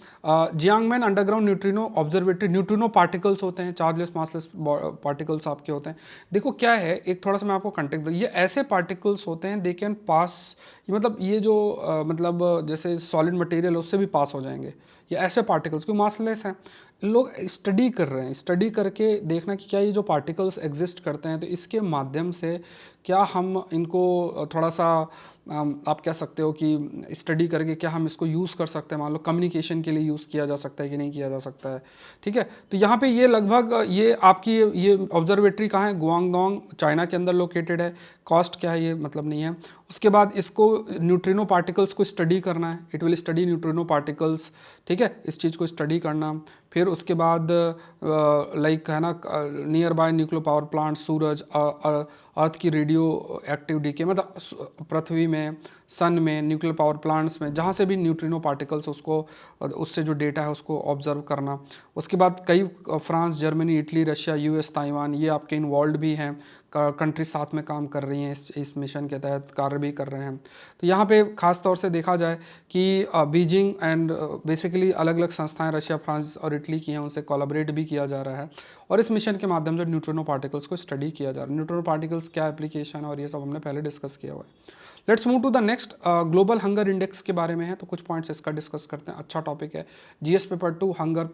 Jiangmen underground neutrino observatory, neutrino particles होते हैं, चार्जलेस मासलेस पार्टिकल्स आपके होते हैं। देखो क्या है, एक थोड़ा सा मैं आपको कंटेक्ट दूँ, ये ऐसे पार्टिकल्स होते हैं दे कैन पास, मतलब ये जो मतलब जैसे सॉलिड मटेरियल उससे भी पास हो जाएंगे, ये ऐसे पार्टिकल्स क्यों मासलेस हैं। लोग स्टडी कर रहे हैं, स्टडी करके देखना कि क्या ये जो पार्टिकल्स एग्जिस्ट करते हैं तो इसके माध्यम से क्या हम इनको थोड़ा सा आप कह सकते हो कि स्टडी करके क्या हम इसको यूज़ कर सकते हैं, मान लो कम्युनिकेशन के लिए यूज़ किया जा सकता है कि नहीं किया जा सकता है। ठीक है, तो यहाँ पे ये लगभग ये आपकी ये ऑब्जर्वेटरी कहाँ है, गुआंगडोंग चाइना के अंदर लोकेटेड है। कॉस्ट क्या है ये मतलब नहीं है। उसके बाद इसको न्यूट्रिनो पार्टिकल्स को स्टडी करना है, it will study neutrino particles. ठीक है, इस चीज़ को स्टडी करना। फिर उसके बाद लाइक है ना, nearby nuclear power plant, सूरज, अर्थ की रेडियो एक्टिव डीके, मतलब पृथ्वी में, सन में, न्यूक्लियर पावर प्लांट्स में, जहाँ से भी न्यूट्रिनो पार्टिकल्स उसको, उससे जो डेटा है उसको ऑब्जर्व करना। उसके बाद कई France, Germany, Italy, Russia, US, Taiwan, ये आपके इन्वॉल्व भी हैं, कंट्री साथ में काम कर रही हैं, इस मिशन के तहत कार्य भी कर रहे हैं। तो यहाँ पे खास तौर से देखा जाए कि बीजिंग एंड बेसिकली अलग अलग संस्थाएं रशिया, फ्रांस और इटली की हैं, उनसे कोलैबोरेट भी किया जा रहा है और इस मिशन के माध्यम से न्यूट्रिनो पार्टिकल्स को स्टडी किया जा रहा है। न्यूट्रिनो पार्टिकल्स क्या एप्लीकेशन और ये सब हमने पहले डिस्कस किया हुआ है। Let's move to the next, global hunger index के बारे में है, तो कुछ पॉइंट्स इसका डिस्कस करते हैं। अच्छा टॉपिक है। जीएस पेपर 2 हंगर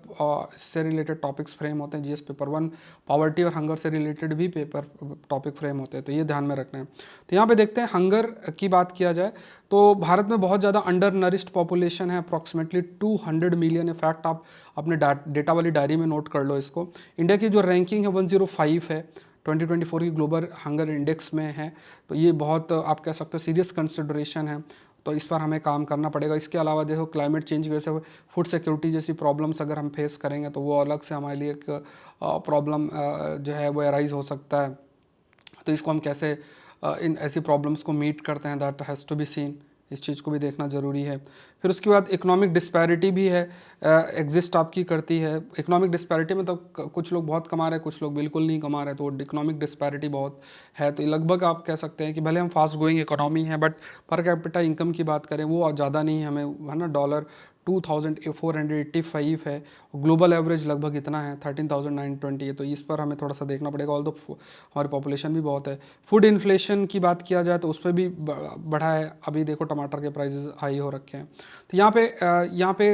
से रिलेटेड टॉपिक्स फ्रेम होते हैं, जीएस पेपर 1 पॉवर्टी और हंगर से रिलेटेड भी पेपर टॉपिक फ्रेम होते हैं, तो ये ध्यान में रखना है। तो यहाँ पे देखते हैं हंगर की बात किया जाए तो भारत में बहुत ज़्यादा अंडर नरिश्ड पॉपुलेशन है, अप्रॉक्सीमेटली 200 मिलियन। इफैक्ट आप अपने डेटा वाली डायरी में नोट कर लो इसको। इंडिया की जो रैंकिंग है 105 है 2024 की ग्लोबल हंगर इंडेक्स में है, तो ये बहुत आप कह सकते हो सीरियस कंसिडरेशन है, तो इस पर हमें काम करना पड़ेगा। इसके अलावा देखो क्लाइमेट चेंज की वजह से फूड सिक्योरिटी जैसी प्रॉब्लम्स अगर हम फेस करेंगे तो वो अलग से हमारे लिए एक प्रॉब्लम जो है वो अराइज हो सकता है। तो इसको हम कैसे इन ऐसी प्रॉब्लम्स को मीट करते हैं, that has to be seen, इस चीज़ को भी देखना ज़रूरी है। फिर उसके बाद इकोनॉमिक डिस्पैरिटी भी है, एग्जिस्ट आपकी करती है। इकोनॉमिक डिस्पैरिटी में तो कुछ लोग बहुत कमा रहे हैं, कुछ लोग बिल्कुल नहीं कमा रहे, तो इकोनॉमिक डिस्पैरिटी बहुत है। तो लगभग आप कह सकते हैं कि भले हम फास्ट ग्रोइंग इकोनॉमी है बट पर कैपिटा इनकम की बात करें वो ज़्यादा नहीं है, हमें है ना डॉलर 2485 है, ग्लोबल एवरेज लगभग इतना है 13,920 है, तो इस पर हमें थोड़ा सा देखना पड़ेगा। ऑल दो हमारी पॉपुलेशन भी बहुत है। फूड इन्फ्लेशन की बात किया जाए तो उस पर भी बढ़ा है, अभी देखो टमाटर के प्राइसेस हाई हो रखे हैं। तो यहाँ पे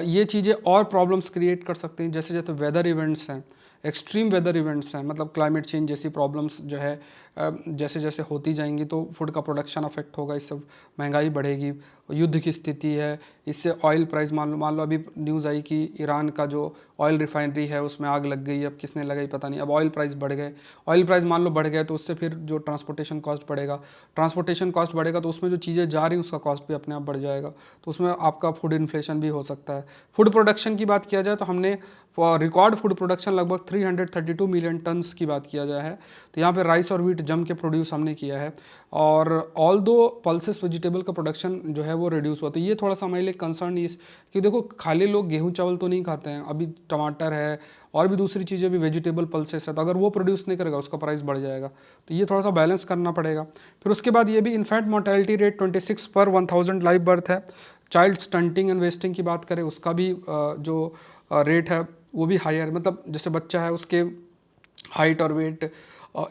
ये चीज़ें और प्रॉब्लम्स क्रिएट कर सकते हैं, जैसे जैसे वेदर इवेंट्स हैं, एक्सट्रीम वेदर इवेंट्स हैं, मतलब क्लाइमेट चेंज जैसी प्रॉब्लम्स जो है जैसे जैसे होती जाएंगी तो फूड का प्रोडक्शन अफेक्ट होगा, इससे महंगाई बढ़ेगी, युद्ध की स्थिति है, इससे ऑयल प्राइस मान लो अभी न्यूज़ आई कि ईरान का जो ऑयल रिफाइनरी है उसमें आग लग गई, अब किसने लगाई पता नहीं, अब ऑयल प्राइस बढ़ गए, ऑयल प्राइस मान लो बढ़ गए तो उससे फिर जो ट्रांसपोर्टेशन कॉस्ट बढ़ेगा, ट्रांसपोर्टेशन कॉस्ट बढ़ेगा तो उसमें जो चीज़ें जा रही हैं उसका कॉस्ट भी अपने आप बढ़ जाएगा, तो उसमें आपका फूड इन्फ्लेशन भी हो सकता है। फूड प्रोडक्शन की बात किया जाए तो हमने रिकॉर्ड फूड प्रोडक्शन लगभग 332 मिलियन टन्स की बात किया जाए है, तो यहाँ पे राइस और वीट जम के प्रोड्यूस हमने किया है। और ऑल दो पल्सेस वेजिटेबल का प्रोडक्शन जो है वो रिड्यूस हुआ, तो ये थोड़ा सा हमारे लिए कंसर्न इस कि देखो खाली लोग गेहूं चावल तो नहीं खाते हैं, अभी टमाटर है और भी दूसरी चीज़ें भी वेजिटेबल पल्सेस है, तो अगर वो प्रोड्यूस नहीं करेगा उसका प्राइस बढ़ जाएगा, तो ये थोड़ा सा बैलेंस करना पड़ेगा। फिर उसके बाद ये भी इन्फेंट मोर्टेलिटी रेट 26 पर 1000 लाइव बर्थ है। चाइल्ड स्टंटिंग एंड वेस्टिंग की बात करें उसका भी जो रेट है वो भी हायर, मतलब जैसे बच्चा है उसके हाइट और वेट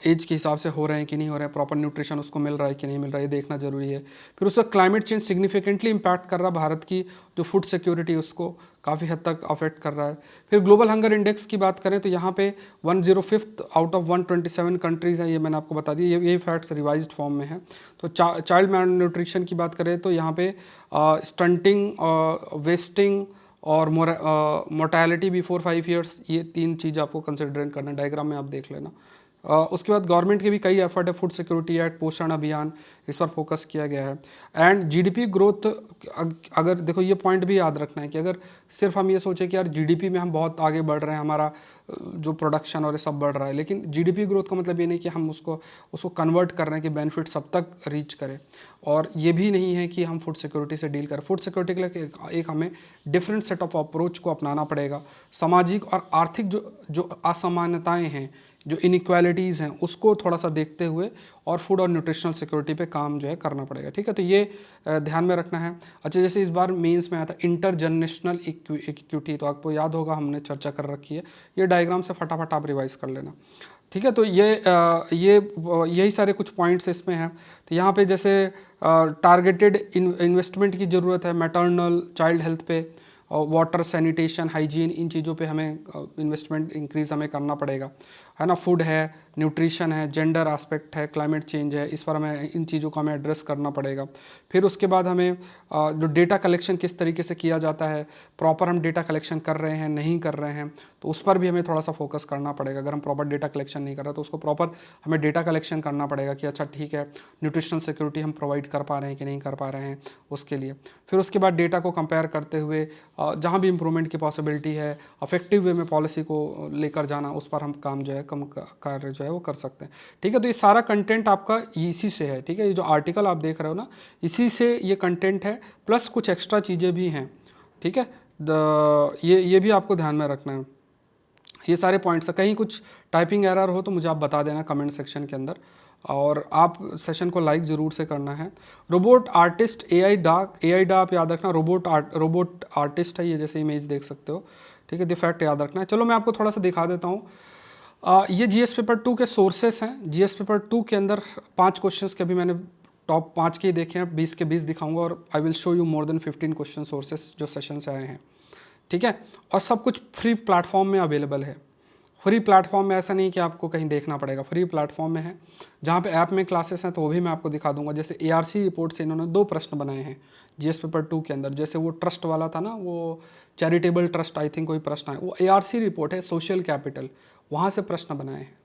एज के हिसाब से हो रहे हैं कि नहीं हो रहे हैं, प्रॉपर न्यूट्रिशन उसको मिल रहा है कि नहीं मिल रहा है, ये देखना जरूरी है। फिर उसका क्लाइमेट चेंज सिग्निफिकेंटली इम्पैक्ट कर रहा है भारत की जो फूड सिक्योरिटी उसको काफ़ी हद तक अफेक्ट कर रहा है। फिर ग्लोबल हंगर इंडेक्स की बात करें तो यहाँ पे 105th आउट ऑफ 127 कंट्रीज़ हैं, ये मैंने आपको बता दिया, ये फैक्ट्स रिवाइज्ड फॉर्म में है। तो चाइल्ड मैल न्यूट्रिशन की बात करें तो यहाँ पे स्टंटिंग, वेस्टिंग और मोर्टेलिटी बिफोर 5 ईयर्स, ये 3 चीज़ आपको कंसिडर करना है, डायग्राम में आप देख लेना। उसके बाद गवर्नमेंट के भी कई एफर्ट है, फूड सिक्योरिटी एक्ट, पोषण अभियान, इस पर फोकस किया गया है। एंड जीडीपी ग्रोथ, अगर देखो ये पॉइंट भी याद रखना है कि अगर सिर्फ हम ये सोचें कि यार जीडीपी में हम बहुत आगे बढ़ रहे हैं, हमारा जो प्रोडक्शन और ये सब बढ़ रहा है, लेकिन जीडीपी ग्रोथ का मतलब ये नहीं कि हम उसको कन्वर्ट कर रहे हैं कि बेनिफिट सब तक रीच करें, और ये भी नहीं है कि हम फूड सिक्योरिटी से डील करें। फूड सिक्योरिटी के लिए एक हमें डिफरेंट सेट ऑफ अप्रोच को अपनाना पड़ेगा। सामाजिक और आर्थिक जो असमानताएं हैं, जो इनइक्वालिटीज़ हैं, उसको थोड़ा सा देखते हुए और फूड और न्यूट्रिशनल सिक्योरिटी पे काम जो है करना पड़ेगा, ठीक है। तो ये ध्यान में रखना है। अच्छा, जैसे इस बार मेंस में आया था इंटर जनरेशनल इक्विटी, तो आपको याद होगा हमने चर्चा कर रखी है, ये डायग्राम से फटाफट आप रिवाइज कर लेना, ठीक है। तो यही सारे कुछ पॉइंट्स इसमें हैं। तो यहाँ पे जैसे टारगेटेड इन्वेस्टमेंट की ज़रूरत है मैटरनल चाइल्ड हेल्थ पे, और वाटर सैनिटेशन हाइजीन, इन चीज़ों पे हमें इन्वेस्टमेंट इंक्रीज हमें करना पड़ेगा, है ना। फूड है, न्यूट्रिशन है, जेंडर एस्पेक्ट है, क्लाइमेट चेंज है, इस पर हमें इन चीज़ों को हमें एड्रेस करना पड़ेगा। फिर उसके बाद हमें जो डेटा कलेक्शन किस तरीके से किया जाता है, प्रॉपर हम डेटा कलेक्शन कर रहे हैं नहीं कर रहे हैं, तो उस पर भी हमें थोड़ा सा फोकस करना पड़ेगा। अगर हम प्रॉपर डेटा कलेक्शन नहीं कर रहे तो उसको प्रॉपर हमें डेटा कलेक्शन करना पड़ेगा कि अच्छा ठीक है न्यूट्रिशनल सिक्योरिटी हम प्रोवाइड कर पा रहे हैं कि नहीं कर पा रहे हैं उसके लिए। फिर उसके बाद डेटा को कंपेयर करते हुए जहाँ भी इम्प्रूवमेंट की पॉसिबिलिटी है, अफेक्टिव वे में पॉलिसी को लेकर जाना, उस पर हम काम जो है कम कार्य जो है वो कर सकते हैं, ठीक है। तो ये सारा कंटेंट आपका इसी से है, ठीक है। ये जो आर्टिकल आप देख रहे हो ना, इसी से ये कंटेंट है, प्लस कुछ एक्स्ट्रा चीज़ें भी हैं, ठीक है। ये भी आपको ध्यान में रखना है। ये सारे पॉइंट्स है, कहीं कुछ टाइपिंग एरर हो तो मुझे आप बता देना कमेंट सेक्शन के अंदर, और आप सेशन को लाइक ज़रूर से करना है। रोबोट आर्टिस्ट ए आई डा आप याद रखना, रोबोट आर्टिस्ट है ये, जैसे इमेज देख सकते हो, ठीक है। फैक्ट याद रखना है। चलो मैं आपको थोड़ा सा दिखा देता हूँ। ये जीएस पेपर 2 के सोर्सेस हैं। जीएस पेपर 2 के अंदर 5 क्वेश्चंस के अभी मैंने टॉप 5 के ही देखे हैं, 20 के 20 दिखाऊंगा, और I will show you more than 15 question sources जो सेशन से आए हैं, ठीक है। और सब कुछ फ्री प्लेटफॉर्म में अवेलेबल है। फ्री प्लेटफॉर्म में ऐसा नहीं कि आपको कहीं देखना पड़ेगा, फ्री प्लेटफॉर्म में है। जहाँ पे ऐप में क्लासेस हैं तो वो भी मैं आपको दिखा दूंगा। जैसे एआरसी रिपोर्ट से इन्होंने 2 प्रश्न बनाए हैं जीएस पेपर 2 के अंदर, जैसे वो ट्रस्ट वाला था ना, वो चैरिटेबल ट्रस्ट आई थिंक कोई प्रश्न है, वो एआरसी रिपोर्ट है, सोशल कैपिटल, वहाँ से प्रश्न बनाए हैं,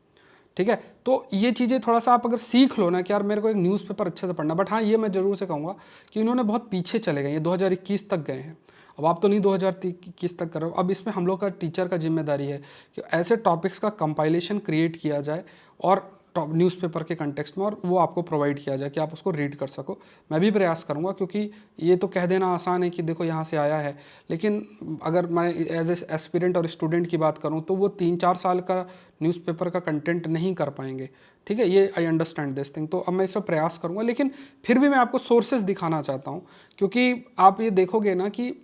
ठीक है। तो ये चीज़ें थोड़ा सा आप अगर सीख लो ना कि यार मेरे को एक न्यूज़पेपर अच्छे से पढ़ना, बट हाँ ये मैं ज़रूर से कहूँगा कि इन्होंने बहुत पीछे चले गए, ये 2021 तक गए हैं। अब आप तो नहीं 2021 तक कर रहे हो, अब इसमें हम लोग का टीचर का जिम्मेदारी है कि ऐसे टॉपिक्स का कंपाइलेशन क्रिएट किया जाए और न्यूज़पेपर के कंटेक्स्ट में, और वो आपको प्रोवाइड किया जाए कि आप उसको रीड कर सको। मैं भी प्रयास करूँगा, क्योंकि ये तो कह देना आसान है कि देखो यहाँ से आया है, लेकिन अगर मैं एज ए एस्पिरेंट और स्टूडेंट की बात करूँ तो वो 3-4 साल का न्यूज़पेपर का कंटेंट नहीं कर पाएंगे, ठीक है। ये आई अंडरस्टैंड दिस थिंग, तो अब मैं इस पर प्रयास करूँगा, लेकिन फिर भी मैं आपको सोर्सेज दिखाना चाहता हूँ, क्योंकि आप ये देखोगे ना कि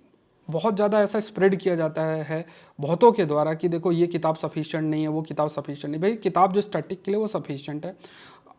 बहुत ज़्यादा ऐसा स्प्रेड किया जाता है बहुतों के द्वारा कि देखो ये किताब सफिशिएंट नहीं है, वो किताब सफिशिएंट नहीं। भाई किताब जो स्टैटिक के लिए वो सफिशिएंट है,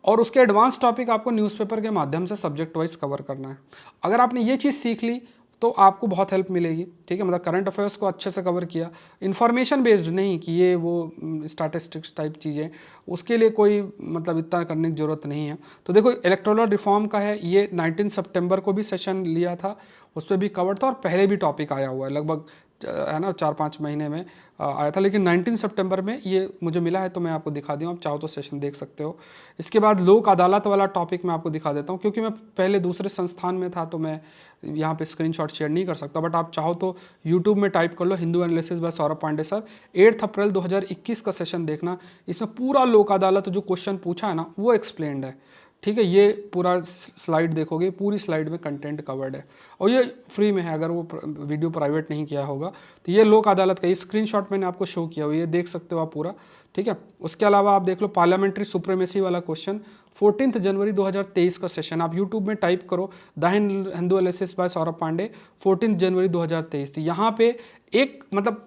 और उसके एडवांस टॉपिक आपको न्यूज़पेपर के माध्यम से सब्जेक्ट वाइज कवर करना है। अगर आपने ये चीज़ सीख ली तो आपको बहुत हेल्प मिलेगी, ठीक है। मतलब करंट अफेयर्स को अच्छे से कवर किया, इन्फॉर्मेशन बेस्ड नहीं कि ये वो स्टैटिस्टिक्स टाइप चीज़ें, उसके लिए कोई मतलब इतना करने की ज़रूरत नहीं है। तो देखो इलेक्टोरल रिफॉर्म का है, ये 19 सितंबर को भी सेशन लिया था, उस पर भी कवर था, और पहले भी टॉपिक आया हुआ है, लगभग है ना, 4-5 महीने में आया था, लेकिन 19 सितंबर में ये मुझे मिला है, तो मैं आपको दिखा दिया हूँ, आप चाहो तो सेशन देख सकते हो। इसके बाद लोक अदालत वाला टॉपिक मैं आपको दिखा देता हूँ, क्योंकि मैं पहले दूसरे संस्थान में था तो मैं यहाँ पे स्क्रीनशॉट शेयर नहीं कर सकता, बट आप चाहो तो यूट्यूब में टाइप कर लो Hindu analysis by Saurabh Pandey sir, 8 अप्रैल 2021 का सेशन देखना। इसमें पूरा लोक अदालत जो क्वेश्चन पूछा है ना वो एक्सप्लेन्ड है, ठीक है। ये पूरा स्लाइड देखोगे, पूरी स्लाइड में कंटेंट कवर्ड है, और ये फ्री में है, अगर वो वीडियो प्राइवेट नहीं किया होगा तो ये लोक अदालत का, ये स्क्रीनशॉट मैंने आपको शो किया हुआ, ये देख सकते हो आप पूरा, ठीक है। उसके अलावा आप देख लो पार्लियामेंट्री सुप्रीमेसी वाला क्वेश्चन, 14 जनवरी 2023 का सेशन, आप यूट्यूब में टाइप करो the Hindu analysis by Saurabh Pandey 14 जनवरी 2023। तो यहाँ पे एक मतलब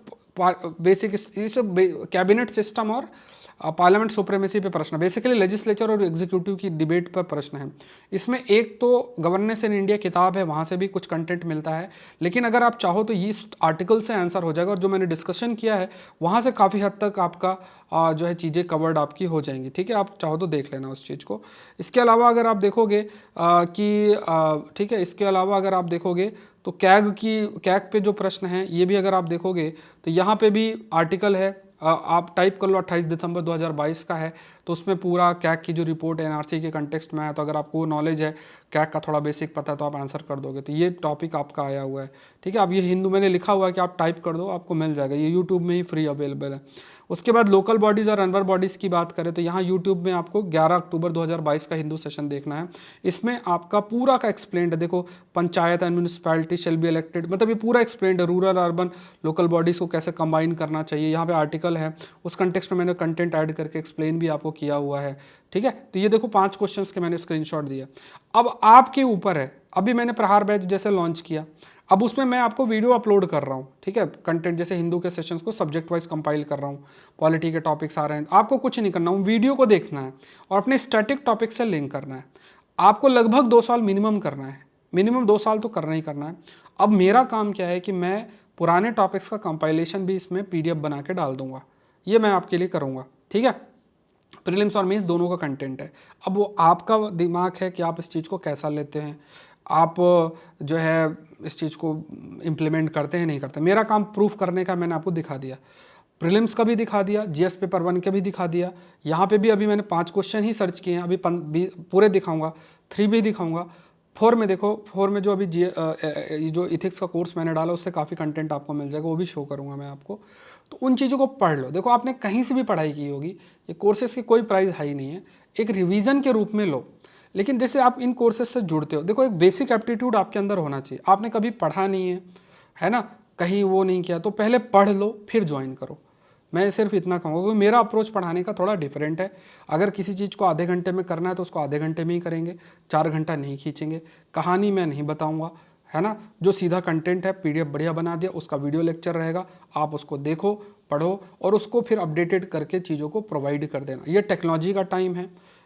बेसिक कैबिनेट सिस्टम और पार्लियामेंट सुप्रीमेसी पे प्रश्न, बेसिकली लेजिस्लेचर और एग्जीक्यूटिव की डिबेट पर प्रश्न है। इसमें एक तो गवर्नेंस इन इंडिया किताब है, वहाँ से भी कुछ कंटेंट मिलता है, लेकिन अगर आप चाहो तो ये आर्टिकल से आंसर हो जाएगा, और जो मैंने डिस्कशन किया है वहाँ से काफ़ी हद तक आपका जो है चीज़ें कवर्ड आपकी हो जाएंगी, ठीक है। आप चाहो तो देख लेना उस चीज़ को। इसके अलावा अगर आप देखोगे कि ठीक है, इसके अलावा अगर आप देखोगे तो कैग पे जो प्रश्न हैं ये भी अगर आप देखोगे तो यहाँ पे भी आर्टिकल है, आप टाइप कर लो, 28 दिसंबर 2022 का है, तो उसमें पूरा कैग की जो रिपोर्ट एनआरसी के कंटेक्स्ट में है, तो अगर आपको नॉलेज है कैग का, थोड़ा बेसिक पता है, तो आप आंसर कर दोगे। तो ये टॉपिक आपका आया हुआ है, ठीक है। अब ये हिंदू मैंने लिखा हुआ है कि आप टाइप कर दो, आपको मिल जाएगा, ये यूट्यूब में ही फ्री अवेलेबल है। उसके बाद लोकल बॉडीज़ और अनवर बॉडीज़ की बात करें तो यहाँ यूट्यूब में आपको 11 अक्टूबर 2022 का हिंदू सेशन देखना है। इसमें आपका पूरा का एक्सप्लेंड है, देखो panchayat and municipality shall be elected, मतलब ये पूरा एक्सप्लेंड है, रूरल अर्बन लोकल बॉडीज़ को कैसे कंबाइन करना चाहिए, यहाँ पे आर्टिकल है, उस कंटेक्स्ट में मैंने कंटेंट ऐड करके एक्सप्लेन भी आपको किया हुआ है, ठीक है। तो ये देखो 5 क्वेश्चंस के मैंने स्क्रीनशॉट दिया। अब आपके ऊपर है, अभी मैंने प्रहार बैच जैसे लॉन्च किया, अब उसमें मैं आपको वीडियो अपलोड कर रहा हूँ, ठीक है। कंटेंट जैसे हिंदू के सेशंस को सब्जेक्ट वाइज कंपाइल कर रहा हूँ, पॉलिटी के टॉपिक्स आ रहे हैं, आपको कुछ नहीं करना, वीडियो को देखना है और अपने स्टैटिक टॉपिक से लिंक करना है। आपको लगभग 2 साल मिनिमम करना है, मिनिमम 2 साल तो करना ही करना है। अब मेरा काम क्या है कि मैं पुराने टॉपिक्स का कंपाइलेशन भी इसमें PDF बना के डाल दूंगा, ये मैं आपके लिए करूँगा, ठीक है। प्रीलिम्स और मेंस दोनों का कंटेंट है। अब वो आपका दिमाग है कि आप इस चीज़ को कैसा लेते हैं, आप जो है इस चीज़ को इम्प्लीमेंट करते हैं नहीं करते। मेरा काम प्रूफ करने का, मैंने आपको दिखा दिया, प्रीलिम्स का भी दिखा दिया, GS पेपर 1 का भी दिखा दिया, यहाँ पे भी अभी मैंने 5 क्वेश्चन ही सर्च किए हैं, अभी पूरे दिखाऊंगा, 3 भी दिखाऊंगा। 4 में देखो, 4 में जो अभी जो इथिक्स का कोर्स मैंने डाला उससे काफ़ी कंटेंट आपको मिल जाएगा, वो भी शो करूँगा मैं आपको। तो उन चीज़ों को पढ़ लो, देखो आपने कहीं से भी पढ़ाई की होगी, ये कोर्सेज की कोई प्राइस हाई नहीं है, एक रिवीजन के रूप में लो। लेकिन जैसे आप इन कोर्सेज से जुड़ते हो, देखो एक बेसिक एप्टीट्यूड आपके अंदर होना चाहिए, आपने कभी पढ़ा नहीं है ना, कहीं वो नहीं किया, तो पहले पढ़ लो फिर ज्वाइन करो। मैं सिर्फ इतना कहूँगा, क्योंकि मेरा अप्रोच पढ़ाने का थोड़ा डिफरेंट है। अगर किसी चीज़ को आधे घंटे में करना है तो उसको आधे घंटे में ही करेंगे, 4 घंटा नहीं खींचेंगे। कहानी मैं नहीं बताऊँगा, है ना, जो सीधा कंटेंट है PDF बढ़िया बना दिया, उसका वीडियो लेक्चर रहेगा, आप उसको देखो, पढ़ो और उसको फिर अपडेटेड करके चीज़ों को प्रोवाइड कर देना। ये टेक्नोलॉजी का टाइम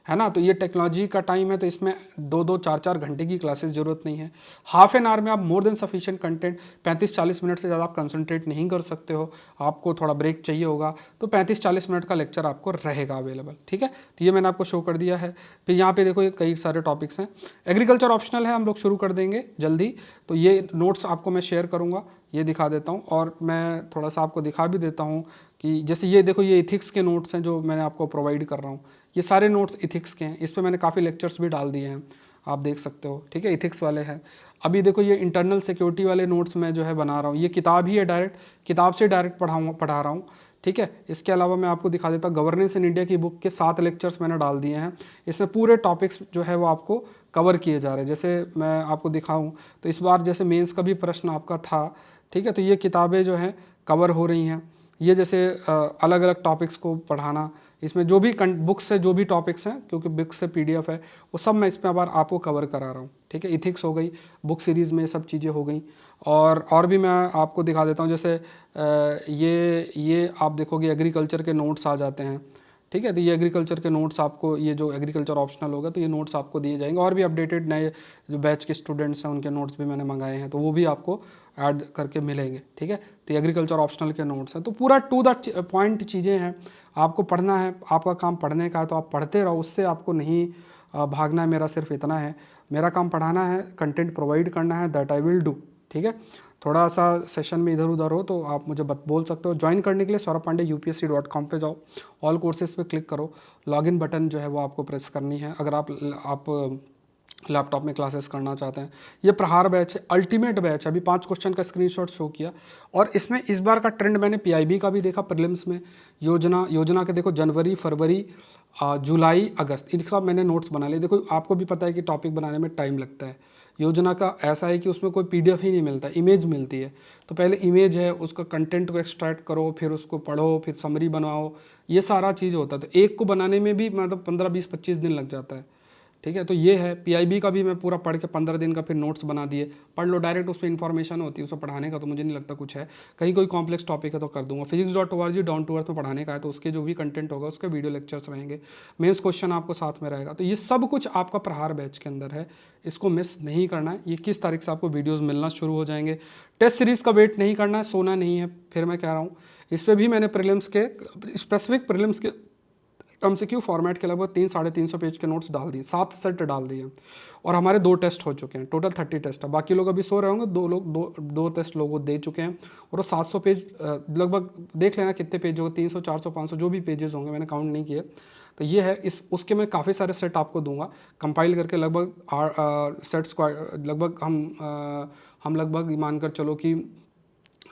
है ना, तो ये टेक्नोलॉजी का टाइम है, तो इसमें 2-2 4-4 घंटे की क्लासेस ज़रूरत नहीं है। हाफ एन आवर में आप more than sufficient content, 35-40 minute से ज़्यादा आप कंसंट्रेट नहीं कर सकते हो, आपको थोड़ा ब्रेक चाहिए होगा, तो 35-40 मिनट का लेक्चर आपको रहेगा अवेलेबल, ठीक है। तो ये मैंने आपको शो कर दिया है। फिर यहाँ पे देखो ये कई सारे टॉपिक्स हैं। एग्रीकल्चर ऑप्शनल है, हम लोग शुरू कर देंगे जल्दी, तो ये नोट्स आपको मैं शेयर करूँगा, ये दिखा देता हूँ, और मैं थोड़ा सा आपको दिखा भी देता हूँ कि जैसे ये देखो, ये इथिक्स के नोट्स हैं जो मैंने आपको प्रोवाइड कर रहा हूँ, ये सारे नोट्स इथिक्स के हैं, इस पर मैंने काफ़ी लेक्चर्स भी डाल दिए हैं, आप देख सकते हो, ठीक है, इथिक्स वाले हैं। अभी देखो ये इंटरनल सिक्योरिटी वाले नोट्स मैं जो है बना रहा हूँ, ये किताब ही है, डायरेक्ट किताब से डायरेक्ट पढ़ा रहा हूँ, ठीक है। इसके अलावा मैं आपको दिखा देता हूँ, गवर्नेंस इन इंडिया की बुक के 7 लेक्चर्स मैंने डाल दिए हैं, इसमें पूरे टॉपिक्स जो है वो आपको कवर किए जा रहे हैं। जैसे मैं आपको दिखाऊं तो इस बार जैसे मेंस का भी प्रश्न आपका था, ठीक है, तो ये किताबें जो हैं कवर हो रही हैं। ये जैसे अलग अलग टॉपिक्स को पढ़ाना, इसमें जो भी बुक से जो भी टॉपिक्स हैं, क्योंकि बुक से PDF है, वो सब मैं इसमें अब आपको कवर करा रहा हूँ, ठीक है। इथिक्स हो गई, बुक सीरीज़ में सब चीज़ें हो गई, और भी मैं आपको दिखा देता हूँ, जैसे ये आप देखोगे एग्रीकल्चर के नोट्स आ जाते हैं, ठीक है। तो ये एग्रीकल्चर के नोट्स आपको, ये जो एग्रीकल्चर ऑप्शनल होगा तो ये नोट्स आपको दिए जाएंगे, और भी अपडेटेड नए जो बैच के स्टूडेंट्स हैं उनके नोट्स भी मैंने मंगाए हैं, तो वो भी आपको ऐड करके मिलेंगे, ठीक है। तो एग्रीकल्चर ऑप्शनल के नोट्स हैं, तो पूरा टू द पॉइंट चीज़ें हैं, आपको पढ़ना है, आपका काम पढ़ने का है तो आप पढ़ते रहो, उससे आपको नहीं भागना है। मेरा सिर्फ इतना है, मेरा काम पढ़ाना है, कंटेंट प्रोवाइड करना है, दैट आई विल डू, ठीक है। थोड़ा सा सेशन में इधर उधर हो तो आप मुझे बोल सकते हो। ज्वाइन करने के लिए saurabh.pandey.upsc.com पे जाओ, ऑल कोर्सेज पे क्लिक करो, लॉगिन बटन जो है वो आपको प्रेस करनी है अगर आप लैपटॉप में क्लासेस करना चाहते हैं। ये प्रहार बैच है, अल्टीमेट बैच है। अभी 5 क्वेश्चन का स्क्रीनशॉट शो किया, और इसमें इस बार का ट्रेंड मैंने पीआईबी का भी देखा, प्रीलिम्स में योजना के देखो जनवरी, फरवरी, जुलाई, अगस्त, इनका मैंने नोट्स बना लिए। देखो आपको भी पता है कि टॉपिक बनाने में टाइम लगता है। योजना का ऐसा है कि उसमें कोई पीडीएफ ही नहीं मिलता, इमेज मिलती है। तो पहले इमेज है, उसका कंटेंट को एक्सट्रैक्ट करो, फिर उसको पढ़ो, फिर समरी बनाओ, ये सारा चीज़ होता है। तो एक को बनाने में भी मतलब 15, 20, 25 दिन लग जाता है। ठीक है, तो ये है। पीआईबी का भी मैं पूरा पढ़ के 15 दिन का फिर नोट्स बना दिए, पढ़ लो डायरेक्ट, उसमें इन्फॉर्मेशन होती है, उसमें पढ़ाने का तो मुझे नहीं लगता कुछ है। कहीं कोई कॉम्प्लेक्स टॉपिक है तो कर दूंगा। physics.org डाउन टू अर्थ में पढ़ाने का है, तो उसके जो भी कंटेंट होगा उसके वीडियो लेक्चर्स रहेंगे, मेंस क्वेश्चन आपको साथ में रहेगा। तो ये सब कुछ आपका प्रहार बैच के अंदर है, इसको मिस नहीं करना है। 21 तारीख से आपको वीडियोज़ मिलना शुरू हो जाएंगे। टेस्ट सीरीज़ का वेट नहीं करना है, सोना नहीं है। फिर मैं कह रहा हूँ, इस पर भी मैंने प्रीलिम्स के, स्पेसिफिक प्रीलिम्स के एमसीक्यू फॉर्मेट के लगभग 300-350 पेज के नोट्स डाल दिए, 7 सेट डाल दिए, और हमारे 2 टेस्ट हो चुके हैं, टोटल 30 टेस्ट है। बाकी लोग अभी सो रहे होंगे, दो टेस्ट लोगों दे चुके हैं, और वो 700 पेज लगभग देख लेना कितने पेज होंगे, 300, 400, 500 जो भी पेजेस होंगे, मैंने काउंट नहीं किए। तो ये है, इस उसके मैं काफ़ी सारे सेट आपको दूंगा कंपाइल करके। लगभग सेट्स को लगभग हम लगभग मानकर चलो कि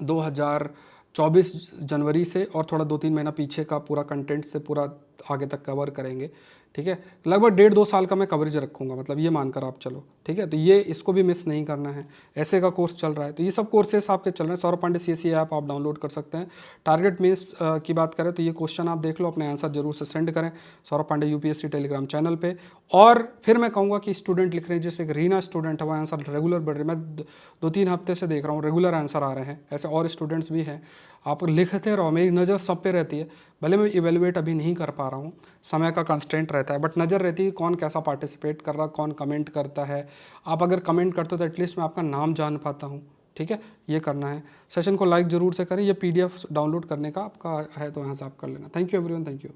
2024 जनवरी से और थोड़ा 2-3 महीना पीछे का पूरा कंटेंट से पूरा आगे तक कवर करेंगे। ठीक है, लगभग 1.5-2 साल का मैं कवरेज रखूंगा, मतलब ये मानकर आप चलो। ठीक है, तो ये इसको भी मिस नहीं करना है। ऐसे का कोर्स चल रहा है, तो ये सब कोर्सेस आपके चल रहे हैं। सौरभ पांडे सीएससी ऐप आप डाउनलोड कर सकते हैं। टारगेट मेंस की बात करें तो ये क्वेश्चन आप देख लो, अपने आंसर जरूर से सेंड करें Saurabh Pandey UPSC telegram channel पे। और फिर मैं कहूँगा कि स्टूडेंट लिख रहे हैं, जैसे एक रीना स्टूडेंट है, वो आंसर रेगुलर बढ़ रही है, मैं 2-3 हफ्ते से देख रहा हूँ रेगुलर आंसर आ रहे हैं। ऐसे और स्टूडेंट्स भी हैं, आप लिखते रहो, मेरी नज़र सब पे रहती है। भले मैं इवेलुएट अभी नहीं कर पा रहा हूँ, समय का कंस्ट्रेंट रहता है, बट नज़र रहती है कौन कैसा पार्टिसिपेट कर रहा, कौन कमेंट करता है। आप अगर कमेंट करते हो तो एटलीस्ट मैं आपका नाम जान पाता हूँ। ठीक है, ये करना है। सेशन को लाइक ज़रूर से करें। ये पीडीएफ डाउनलोड करने का आपका है तो यहाँ से आप कर लेना। Thank you everyone, thank you.